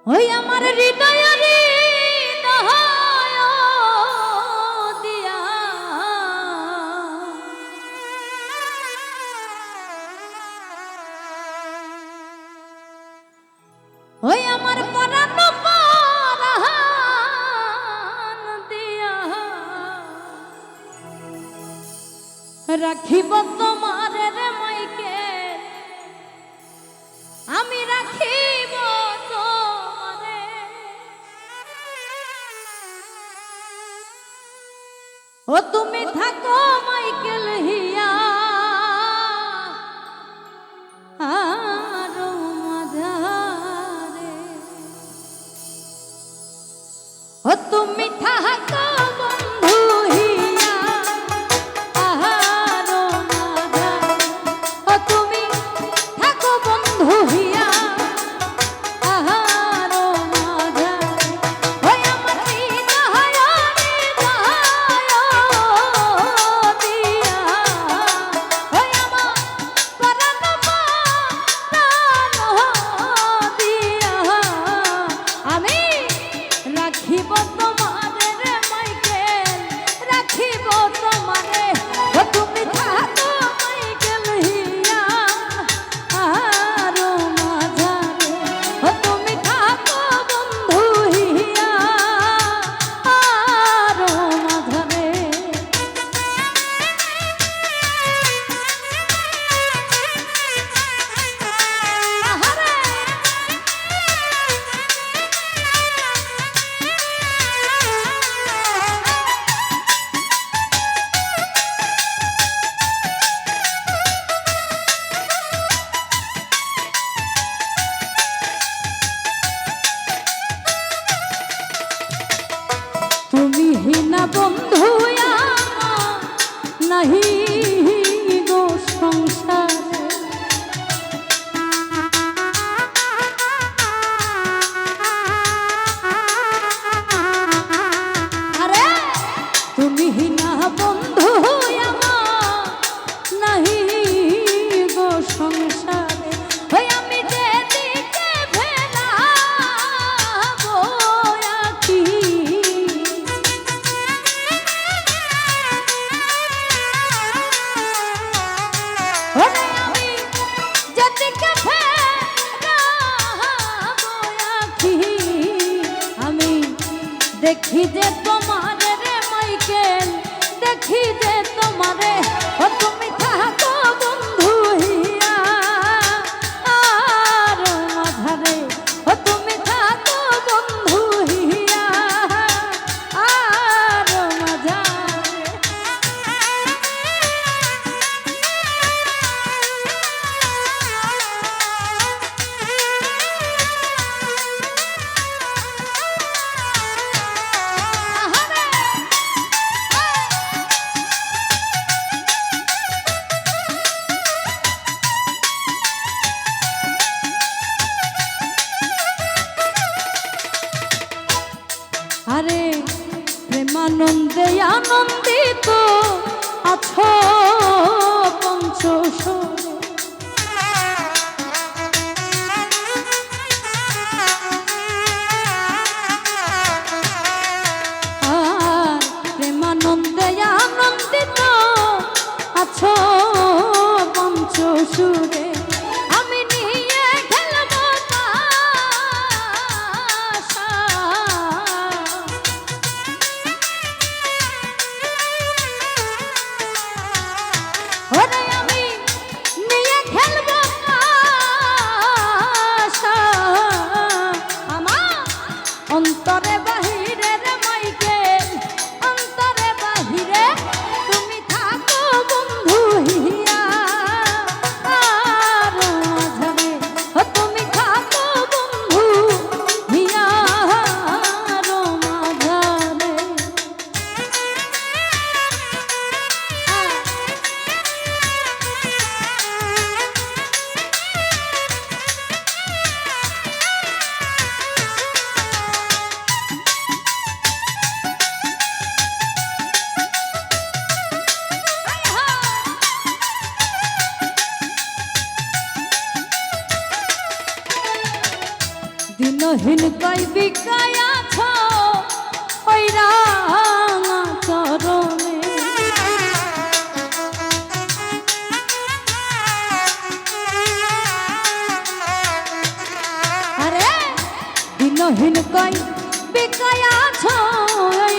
ওই আমার হৃদয়ের দহায় দিয়া ওই আমার পরাণ পরাণ দিয়া রাখিব তোমার রে মাইকে আমি রাখিব তোমারে ও তুমি থাকো মাইকেল হিয়া আর মাঝারে ও তুমি থাকো বন্ধু হিয়া আর মাঝারে ও তুমি থাকো বন্ধু হিয়া আর মাঝারে ওই আমার হৃদয় দিয়া ওই আমার পরাণ পরাণ দিয়া আমি রাখিব তোমারে রে মাইকেল রাখিব তোমারে ও তুমি থাকো মাইকেল হিয়া আর মাঝারে ও তুমি থাকো বন্ধু হিয়া আর মাঝারে তুমি হিনা বন্ধু আমার নাহি গো সংসারে আরে তুমি হিনা বন্ধু আমার নাহি গো সংসারে ওই আমি যেদিকে ফেলাবো আঁখি ওরে আমি যেদিকে ফেলাবো আঁখি আমি দেখি যে তোমারে রে মাইকেল দেখি যে তোমারে ও তুমি থাকো বন্ধু হিয়া আর মাঝারে ও তুমি থাকো বন্ধু হিয়া আর মাঝারে আরে প্রেমানন্দে আনন্দিত আছো পঞ্চস্বরে আর প্রেমানন্দে আনন্দিত আছো পঞ্চসুরে আমি নিয়ে খেলবো তাশা ও দিনহীন কই বিকায় আছো ওই রাঙা চরণে। আরে দিনহীন কই বিকায় আছো ওই